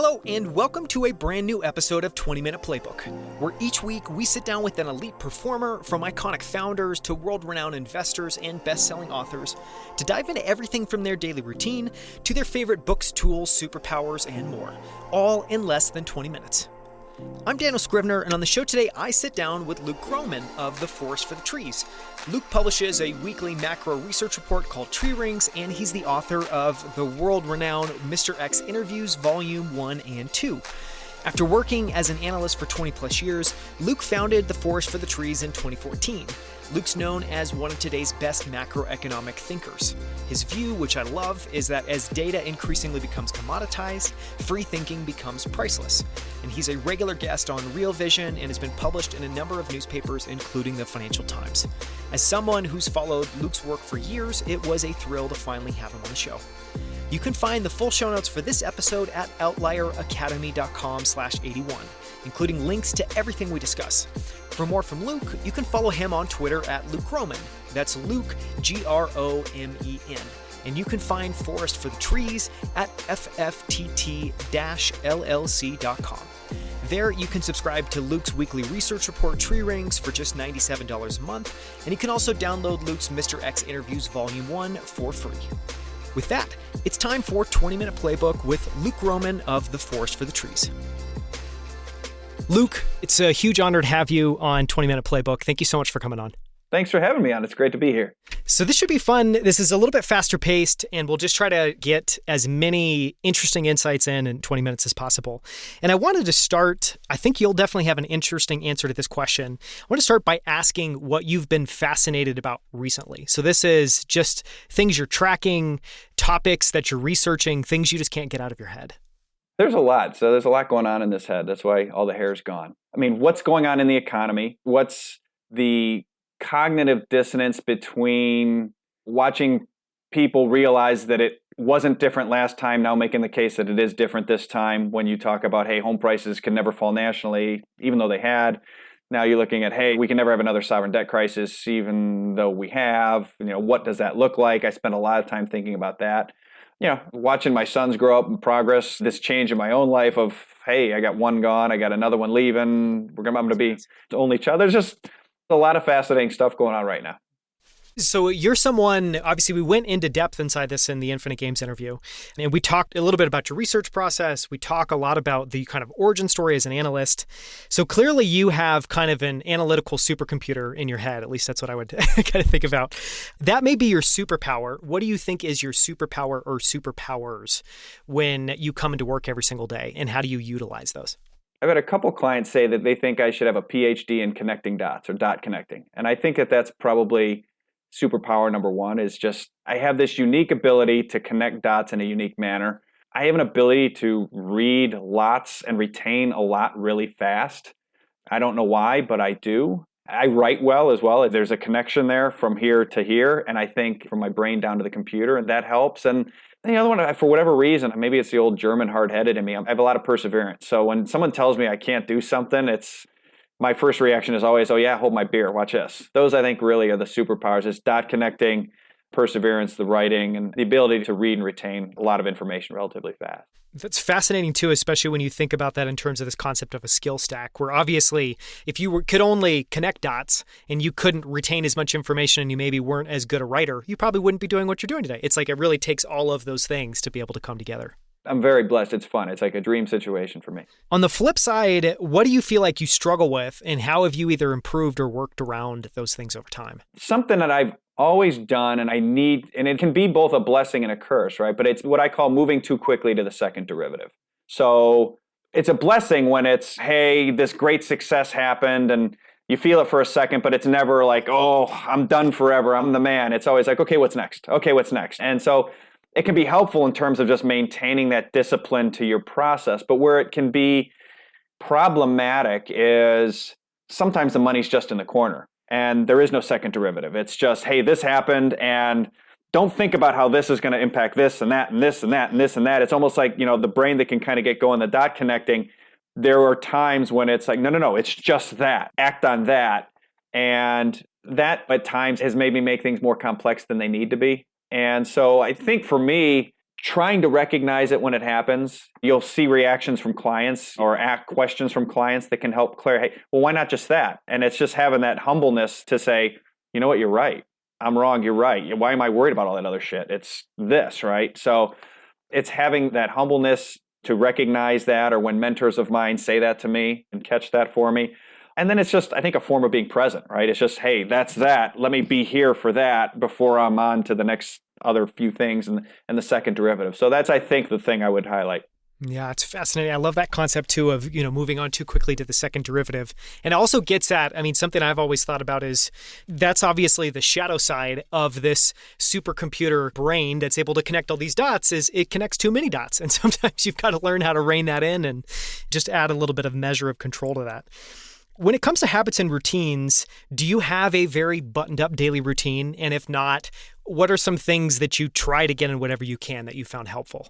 Hello and welcome to a brand new episode of 20-Minute Playbook, where each week we sit down with an elite performer, from iconic founders to world-renowned investors and best-selling authors, to dive into everything from their daily routine to their favorite books, tools, superpowers, and more, all in less than 20 minutes. I'm Daniel Scrivner, and on the show today I sit down with Luke Gromen of The Forest for the Trees. Luke publishes a weekly macro research report called Tree Rings, and he's the author of the world-renowned Mr. X Interviews Volume 1 and 2. After working as an analyst for 20 plus years, Luke founded The Forest for the Trees in 2014. Luke's known as one of today's best macroeconomic thinkers. His view, which I love, is that as data increasingly becomes commoditized, free thinking becomes priceless. And he's a regular guest on Real Vision and has been published in a number of newspapers, including the Financial Times. As someone who's followed Luke's work for years, it was a thrill to finally have him on the show. You can find the full show notes for this episode at outlieracademy.com/81, including links to everything we discuss. For more from Luke, you can follow him on Twitter at Luke Gromen. That's Luke, Gromen. And you can find Forest for the Trees at fftt-llc.com. There, you can subscribe to Luke's weekly research report, Tree Rings, for just $97 a month, and you can also download Luke's Mr. X Interviews Volume 1 for free. With that, it's time for 20-Minute Playbook with Luke Gromen of The Forest for the Trees. Luke, it's a huge honor to have you on 20-Minute Playbook. Thank you so much for coming on. Thanks for having me on. It's great to be here. So this should be fun. This is a little bit faster paced, and we'll just try to get as many interesting insights in 20 minutes as possible. And I wanted to start, I think you'll definitely have an interesting answer to this question. I want to start by asking what you've been fascinated about recently. So this is just things you're tracking, topics that you're researching, things you just can't get out of your head. There's a lot. So there's a lot going on in this head. That's why all the hair's gone. I mean, what's going on in the economy? What's the cognitive dissonance between watching people realize that it wasn't different last time, now making the case that it is different this time, when you talk about, hey, home prices can never fall nationally, even though they had. Now you're looking at, hey, we can never have another sovereign debt crisis, even though we have. What does that look like? I spent a lot of time thinking about that. Watching my sons grow up and progress, this change in my own life of, hey, I got one gone, I got another one leaving, I'm going to be the only child. There's just a lot of fascinating stuff going on right now. So you're someone, obviously we went into depth inside this in the Infinite Games interview, and we talked a little bit about your research process. We talk a lot about the kind of origin story as an analyst. So clearly you have kind of an analytical supercomputer in your head. At least that's what I would kind of think about. That may be your superpower. What do you think is your superpower or superpowers when you come into work every single day, and how do you utilize those? I've had a couple clients say that they think I should have a PhD in connecting dots or dot connecting. And I think that that's probably superpower number one, is just I have this unique ability to connect dots in a unique manner. I have an ability to read lots and retain a lot really fast. I don't know why, but I do. I write well as well. There's a connection there from here to here, and I think from my brain down to the computer, and that helps. And the other one, for whatever reason, maybe it's the old German hard-headed in me, I have a lot of perseverance. So when someone tells me I can't do something, my first reaction is always, oh yeah, hold my beer, watch this. Those, I think, really are the superpowers. It's dot connecting, perseverance, the writing, and the ability to read and retain a lot of information relatively fast. That's fascinating too, especially when you think about that in terms of this concept of a skill stack, where obviously if you could only connect dots and you couldn't retain as much information and you maybe weren't as good a writer, you probably wouldn't be doing what you're doing today. It's like it really takes all of those things to be able to come together. I'm very blessed. It's fun. It's like a dream situation for me. On the flip side, what do you feel like you struggle with, and how have you either improved or worked around those things over time? Something that I've always done, and it can be both a blessing and a curse, right? But it's what I call moving too quickly to the second derivative. So it's a blessing when it's, hey, this great success happened and you feel it for a second, but it's never like, oh, I'm done forever, I'm the man. It's always like, okay, what's next? Okay, what's next? And so it can be helpful in terms of just maintaining that discipline to your process. But where it can be problematic is sometimes the money's just in the corner and there is no second derivative. It's just, hey, this happened, and don't think about how this is going to impact this and that and this and that and this and that. It's almost like, the brain that can kind of get going, the dot connecting. There are times when it's like, no, it's just that. Act on that. And that at times has made me make things more complex than they need to be. And so I think for me, trying to recognize it when it happens. You'll see reactions from clients or questions from clients that can help clear, hey, well, why not just that? And it's just having that humbleness to say, you know what, you're right. I'm wrong, you're right. Why am I worried about all that other shit? It's this, right? So it's having that humbleness to recognize that, or when mentors of mine say that to me and catch that for me. And then it's just, I think, a form of being present, right? It's just, hey, that's that. Let me be here for that before I'm on to the next other few things and the second derivative. So that's, I think, the thing I would highlight. Yeah, it's fascinating. I love that concept too of, moving on too quickly to the second derivative. And it also gets at, something I've always thought about is that's obviously the shadow side of this supercomputer brain that's able to connect all these dots is it connects too many dots. And sometimes you've got to learn how to rein that in and just add a little bit of measure of control to that. When it comes to habits and routines, do you have a very buttoned up daily routine? And if not, what are some things that you try to get in whatever you can that you found helpful?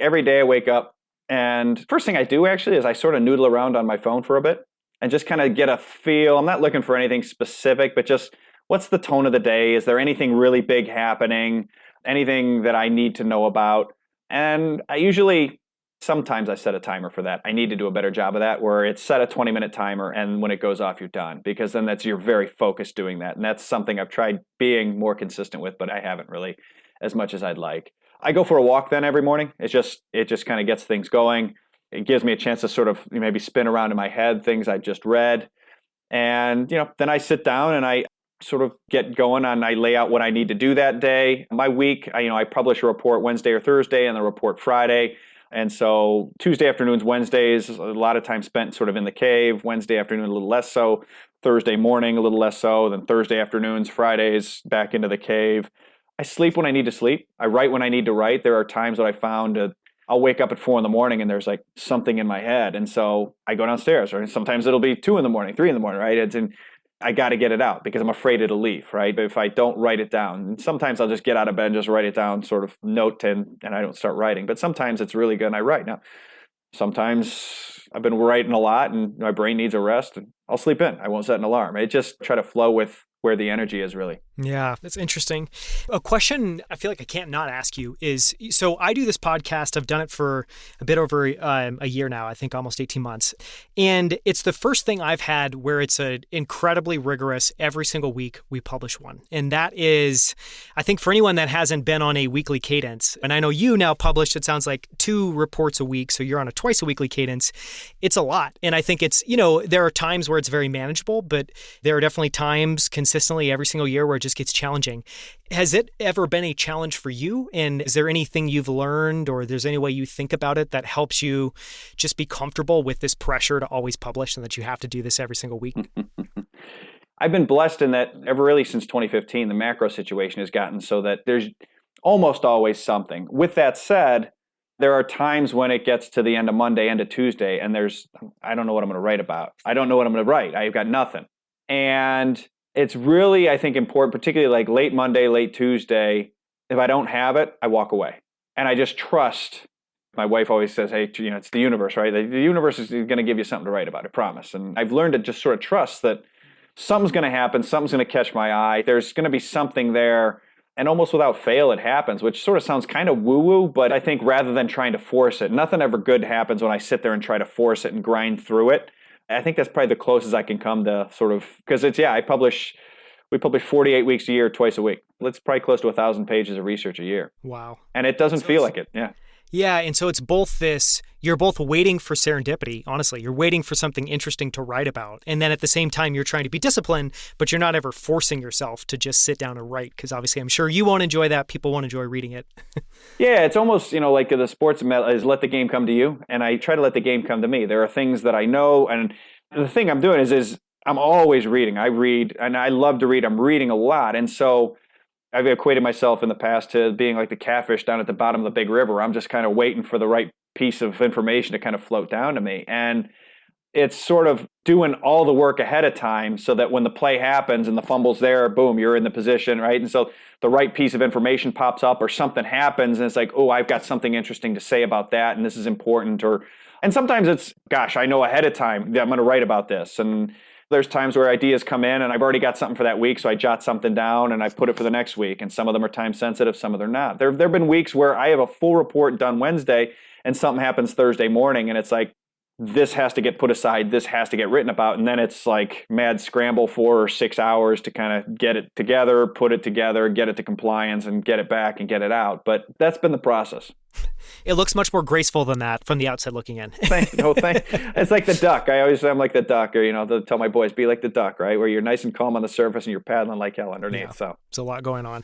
Every day I wake up, and first thing I do actually is I sort of noodle around on my phone for a bit and just kind of get a feel. I'm not looking for anything specific, but just what's the tone of the day? Is there anything really big happening? Anything that I need to know about? And sometimes I set a timer for that. I need to do a better job of that, where it's set a 20-minute timer, and when it goes off, you're done, because then you're very focused doing that. And that's something I've tried being more consistent with, but I haven't really as much as I'd like. I go for a walk then every morning. It just kind of gets things going. It gives me a chance to sort of maybe spin around in my head things I just read. And, then I sit down and I sort of get going and I lay out what I need to do that day. My week, I publish a report Wednesday or Thursday and the report Friday. And so Tuesday afternoons, Wednesdays, a lot of time spent sort of in the cave. Wednesday afternoon, a little less so. Thursday morning, a little less so. Then Thursday afternoons, Fridays, back into the cave. I sleep when I need to sleep. I write when I need to write. There are times that I found I'll wake up at 4 a.m. and there's like something in my head. And so I go downstairs, or sometimes it'll be 2 a.m, 3 a.m, right? And I got to get it out because I'm afraid it'll leave, right? But if I don't write it down, and sometimes I'll just get out of bed and just write it down, sort of note, and I don't start writing. But sometimes it's really good and I write. Now, sometimes I've been writing a lot and my brain needs a rest, and I'll sleep in. I won't set an alarm. I just try to flow with where the energy is, really. Yeah, that's interesting. A question I feel like I can't not ask you is, so I do this podcast. I've done it for a bit over a year now, I think almost 18 months. And it's the first thing I've had where it's an incredibly rigorous, every single week we publish one. And that is, I think for anyone that hasn't been on a weekly cadence, and I know you now published, it sounds like 2 reports a week, so you're on a twice a weekly cadence, it's a lot. And I think it's, there are times where it's very manageable, but there are definitely times consistently every single year where it just gets challenging. Has it ever been a challenge for you? And is there anything you've learned, or there's any way you think about it that helps you just be comfortable with this pressure to always publish and that you have to do this every single week? I've been blessed in that really since 2015, the macro situation has gotten so that there's almost always something. With that said, there are times when it gets to the end of Monday, end of Tuesday, and I don't know what I'm going to write about. I don't know what I'm going to write. I've got nothing. And it's really, I think, important, particularly like late Monday, late Tuesday. If I don't have it, I walk away. And I just trust. My wife always says, hey, it's the universe, right? The universe is going to give you something to write about, I promise. And I've learned to just sort of trust that something's going to happen, something's going to catch my eye. There's going to be something there. And almost without fail, it happens, which sort of sounds kind of woo-woo, but I think rather than trying to force it, nothing ever good happens when I sit there and try to force it and grind through it. I think that's probably the closest I can come to sort of, because we publish 48 weeks a year, twice a week. It's probably close to 1,000 pages of research a year. Wow. And it doesn't feel like it. Yeah. Yeah. And so it's both you're both waiting for serendipity, honestly. You're waiting for something interesting to write about. And then at the same time, you're trying to be disciplined, but you're not ever forcing yourself to just sit down and write. Because obviously, I'm sure you won't enjoy that. People won't enjoy reading it. Yeah, it's almost, like the sports is let the game come to you. And I try to let the game come to me. There are things that I know. And the thing I'm doing is I'm always reading. I read, and I love to read. I'm reading a lot. And so I've equated myself in the past to being like the catfish down at the bottom of the big river. I'm just kind of waiting for the right piece of information to kind of float down to me. And it's sort of doing all the work ahead of time so that when the play happens and the fumble's there, boom, you're in the position, right? And so the right piece of information pops up or something happens and it's like, oh, I've got something interesting to say about that and this is important. And sometimes it's, gosh, I know ahead of time that I'm going to write about this. And There's times where ideas come in and I've already got something for that week, so I jot something down and I put it for the next week. And some of them are time sensitive, some of them are not. There have been weeks where I have a full report done Wednesday and something happens Thursday morning and it's like, this has to get put aside, this has to get written about. And then it's like mad scramble 4 or 6 hours to kind of get it together, put it together, get it to compliance and get it back and get it out. But that's been the process. It looks much more graceful than that from the outside looking in. It's like the duck. I always say I'm like the duck, or, they'll tell my boys, be like the duck, right? Where you're nice and calm on the surface and you're paddling like hell underneath. Yeah, so there's a lot going on.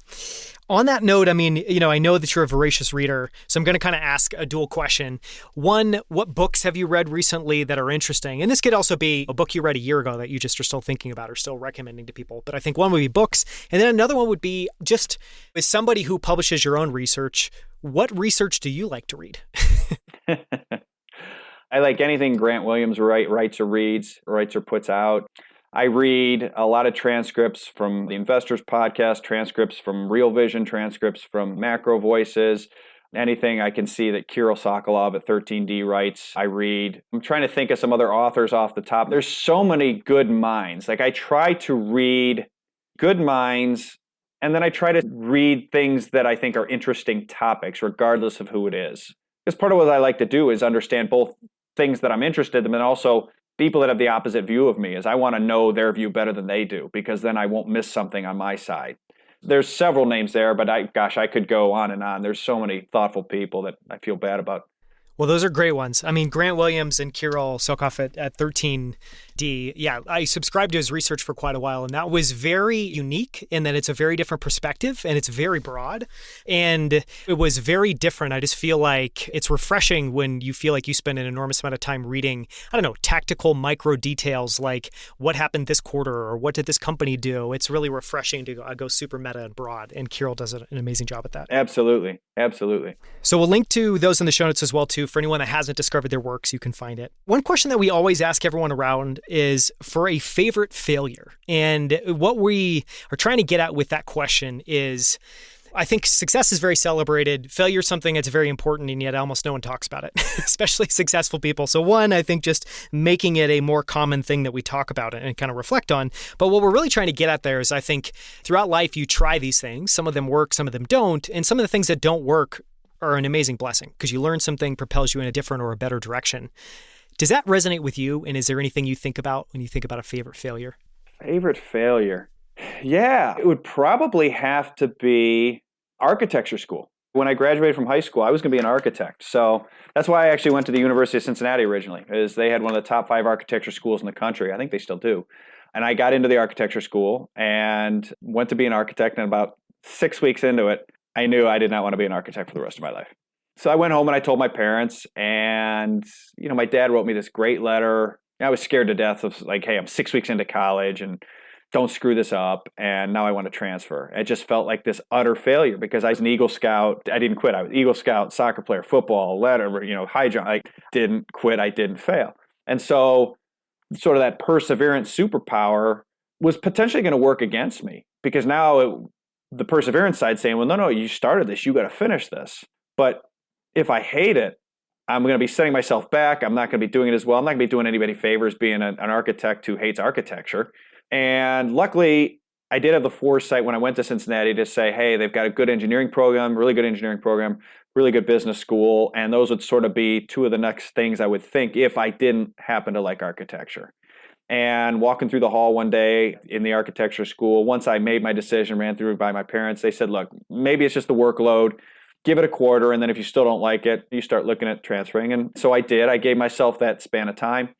On that note, I mean, I know that you're a voracious reader, so I'm going to kind of ask a dual question. One, what books have you read recently that are interesting? And this could also be a book you read a year ago that you just are still thinking about or still recommending to people. But I think one would be books. And then another one would be just as somebody who publishes your own research, what research do you like to read? I like anything Grant Williams writes or reads, writes or puts out. I read a lot of transcripts from the Investors Podcast, transcripts from Real Vision, transcripts from Macro Voices, anything I can see that Kiril Sokoloff at 13D writes, I read. I'm trying to think of some other authors off the top. There's so many good minds. Like I try to read good minds, and then I try to read things that I think are interesting topics, regardless of who it is. Because part of what I like to do is understand both things that I'm interested in, and also people that have the opposite view of me, is I want to know their view better than they do, because then I won't miss something on my side. There's several names there, but I could go on and on. There's so many thoughtful people that I feel bad about. Well, those are great ones. I mean, Grant Williams and Kiril Sokoloff at 13D. Yeah, I subscribed to his research for quite a while, and that was very unique in that it's a very different perspective and it's very broad. And it was very different. I just feel like it's refreshing when you feel like you spend an enormous amount of time reading, tactical micro details like what happened this quarter or what did this company do. It's really refreshing to go super meta and broad. And Kiril does an amazing job at that. Absolutely. Absolutely. So we'll link to those in the show notes as well, too. For anyone that hasn't discovered their works, you can find it. One question that we always ask everyone around is for a favorite failure. And what we are trying to get at with that question is, I think success is very celebrated. Failure is something that's very important, and yet almost no one talks about it, especially successful people. So one, I think just making it a more common thing that we talk about and kind of reflect on. But what we're really trying to get at there is I think throughout life, you try these things. Some of them work, some of them don't. And some of the things that don't work are an amazing blessing because you learn something, propels you in a different or a better direction. Does that resonate with you? And is there anything you think about when you think about a favorite failure? Favorite failure? Yeah, it would probably have to be architecture school. When I graduated from high school, I was going to be an architect. So that's why I actually went to the University of Cincinnati originally, is they had one of the top 5 architecture schools in the country. I think they still do. And I got into the architecture school and went to be an architect. And about 6 weeks into it, I knew I did not want to be an architect for the rest of my life. So I went home and I told my parents, and my dad wrote me this great letter. I was scared to death of like, hey, I'm 6 weeks into college and don't screw this up. And now I want to transfer. It just felt like this utter failure because I was an Eagle Scout. I didn't quit. I was Eagle Scout, soccer player, football, high jump. I didn't quit. I didn't fail. And so sort of that perseverance superpower was potentially going to work against me because now the perseverance side saying, well, no, you started this. You got to finish this. But if I hate it, I'm going to be setting myself back. I'm not going to be doing it as well. I'm not going to be doing anybody favors being an architect who hates architecture. And luckily, I did have the foresight when I went to Cincinnati to say, hey, they've got a good engineering program, really good engineering program, really good business school. And those would sort of be two of the next things I would think if I didn't happen to like architecture. And walking through the hall one day in the architecture school, once I made my decision, ran through it by my parents, they said, look, maybe it's just the workload. Give it a quarter, and then if you still don't like it, you start looking at transferring. And so I did. I gave myself that span of time.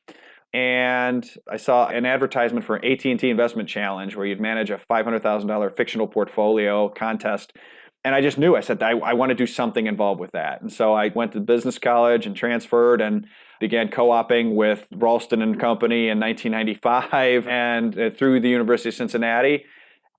And I saw an advertisement for an AT&T Investment Challenge where you'd manage a $500,000 fictional portfolio contest. And I just knew, I said, I want to do something involved with that. And so I went to business college and transferred and began co-oping with Ralston and Company in 1995 and through the University of Cincinnati.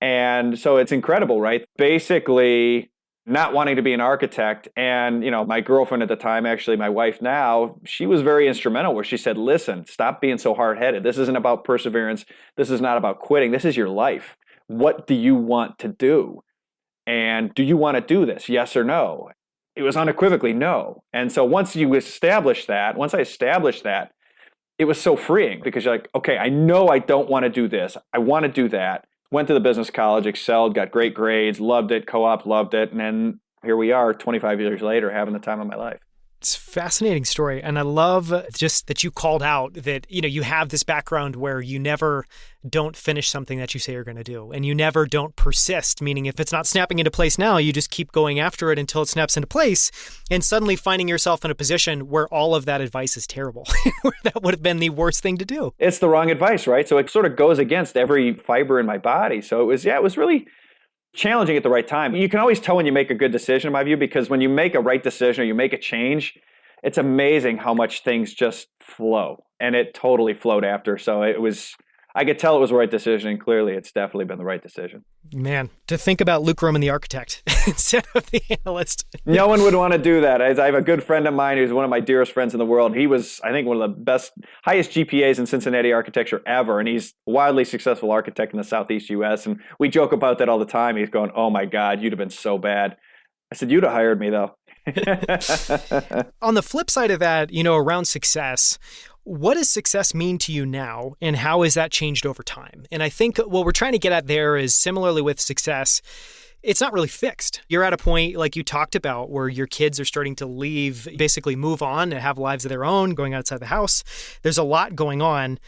And so it's incredible, right? Basically, not wanting to be an architect. And, my girlfriend at the time, actually my wife now, she was very instrumental where she said, listen, stop being so hard-headed. This isn't about perseverance. This is not about quitting. This is your life. What do you want to do? And do you want to do this? Yes or no? It was unequivocally no. And so once I established that, it was so freeing because you're like, okay, I know I don't want to do this. I want to do that. Went to the business college, excelled, got great grades, loved it, co-op, loved it. And then here we are 25 years later having the time of my life. It's a fascinating story. And I love just that you called out that, you have this background where you never don't finish something that you say you're going to do. And you never don't persist, meaning if it's not snapping into place now, you just keep going after it until it snaps into place and suddenly finding yourself in a position where all of that advice is terrible. That would have been the worst thing to do. It's the wrong advice, right? So it sort of goes against every fiber in my body. So it was really challenging at the right time. You can always tell when you make a good decision, in my view, because when you make a right decision or you make a change, it's amazing how much things just flow. And it totally flowed after. So I could tell it was the right decision, and clearly it's definitely been the right decision. Man, to think about Luke Gromen, the architect, instead of the analyst. No one would want to do that. I have a good friend of mine who's one of my dearest friends in the world. He was, I think, one of the highest GPAs in Cincinnati architecture ever, and he's a wildly successful architect in the Southeast U.S., and we joke about that all the time. He's going, oh my God, you'd have been so bad. I said, you'd have hired me, though. On the flip side of that, around success, what does success mean to you now, and how has that changed over time? And I think what we're trying to get at there is similarly with success, it's not really fixed. You're at a point, like you talked about, where your kids are starting to leave, basically move on and have lives of their own, going outside the house. There's a lot going on.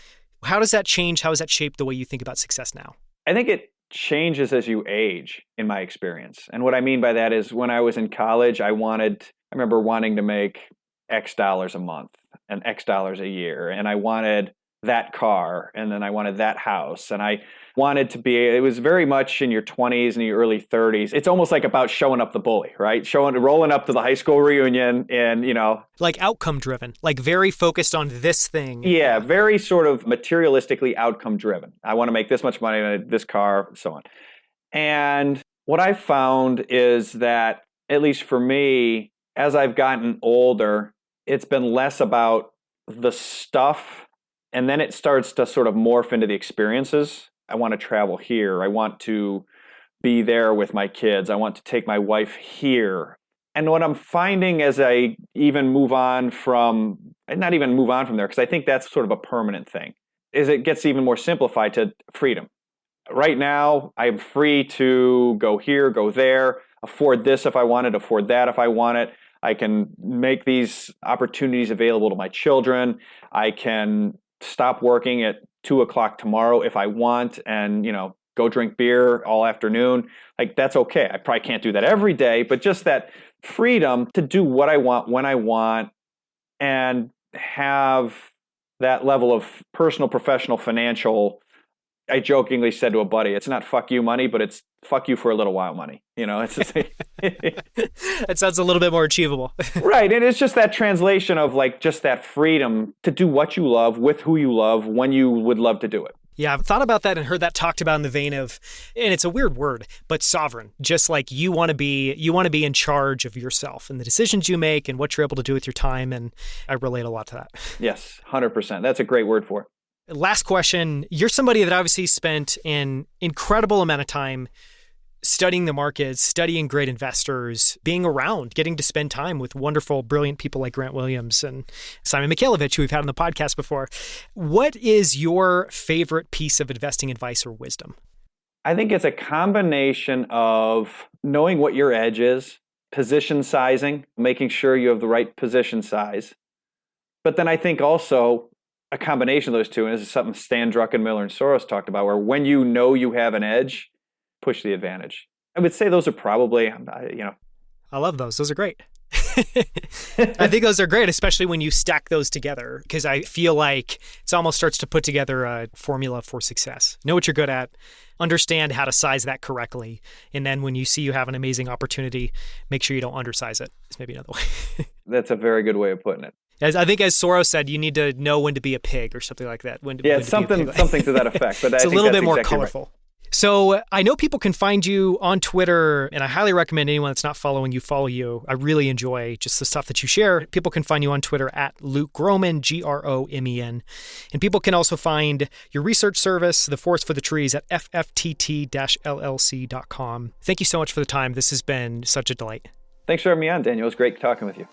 How does that change? How has that shaped the way you think about success now? I think it changes as you age, in my experience. And what I mean by that is when I was in college, I remember wanting to make X dollars a month and X dollars a year. And I wanted that car, and then I wanted that house. And I wanted to it was very much in your 20s and your early 30s. It's almost like about showing up the bully, right? Rolling up to the high school reunion and, like outcome driven, like very focused on this thing. Yeah, very sort of materialistically outcome driven. I want to make this much money, this car, so on. And what I found is that, at least for me, as I've gotten older, it's been less about the stuff, and then it starts to sort of morph into the experiences. I want to travel here. I want to be there with my kids. I want to take my wife here. And what I'm finding as I even move on from, and not even move on from there, because I think that's sort of a permanent thing, is it gets even more simplified to freedom. Right now, I'm free to go here, go there, afford this if I want it, afford that if I want it. I can make these opportunities available to my children. I can stop working at 2:00 tomorrow if I want and, go drink beer all afternoon. Like, that's okay. I probably can't do that every day, but just that freedom to do what I want when I want and have that level of personal, professional, financial. I jokingly said to a buddy, it's not fuck you money, but it's fuck you for a little while money. It's just that sounds a little bit more achievable. Right. And it's just that translation of like just that freedom to do what you love with who you love when you would love to do it. Yeah, I've thought about that and heard that talked about in the vein of, and it's a weird word, but sovereign. Just like you want to be in charge of yourself and the decisions you make and what you're able to do with your time. And I relate a lot to that. Yes, 100%. That's a great word for it. Last question. You're somebody that obviously spent an incredible amount of time studying the markets, studying great investors, being around, getting to spend time with wonderful, brilliant people like Grant Williams and Simon Mikhailovich, who we've had on the podcast before. What is your favorite piece of investing advice or wisdom? I think it's a combination of knowing what your edge is, position sizing, making sure you have the right position size. But then I think also a combination of those two, and this is something Stan Druckenmiller and Soros talked about, where when you know you have an edge, push the advantage. I would say those are probably, I love those. Those are great. I think those are great, especially when you stack those together, because I feel like it almost starts to put together a formula for success. Know what you're good at, understand how to size that correctly, and then when you see you have an amazing opportunity, make sure you don't undersize it. It's maybe another way. That's a very good way of putting it. I think as Soros said, you need to know when to be a pig or something like that. Something to that effect. But it's a little bit more exactly colorful. Right. So I know people can find you on Twitter, and I highly recommend anyone that's not following you, follow you. I really enjoy just the stuff that you share. People can find you on Twitter at Luke Gromen, Gromen. And people can also find your research service, The Forest for the Trees, at FFTT-LLC.com. Thank you so much for the time. This has been such a delight. Thanks for having me on, Daniel. It was great talking with you.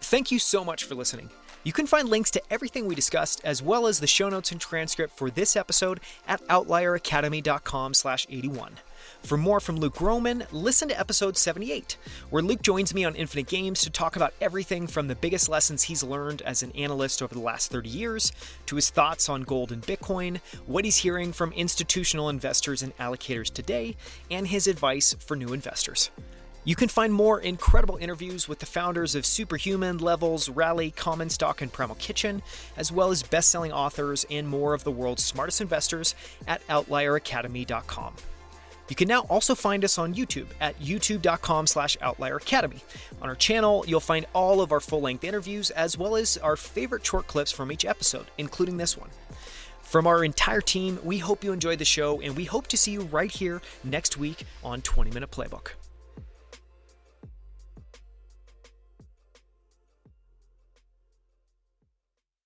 Thank you so much for listening. You can find links to everything we discussed, as well as the show notes and transcript for this episode at outlieracademy.com/81. For more from Luke Gromen, listen to episode 78, where Luke joins me on Infinite Games to talk about everything from the biggest lessons he's learned as an analyst over the last 30 years, to his thoughts on gold and Bitcoin, what he's hearing from institutional investors and allocators today, and his advice for new investors. You can find more incredible interviews with the founders of Superhuman, Levels, Rally, Common Stock, and Primal Kitchen, as well as best-selling authors and more of the world's smartest investors at outlieracademy.com. You can now also find us on YouTube at youtube.com/outlieracademy. On our channel, you'll find all of our full-length interviews, as well as our favorite short clips from each episode, including this one. From our entire team, we hope you enjoyed the show, and we hope to see you right here next week on 20 Minute Playbook.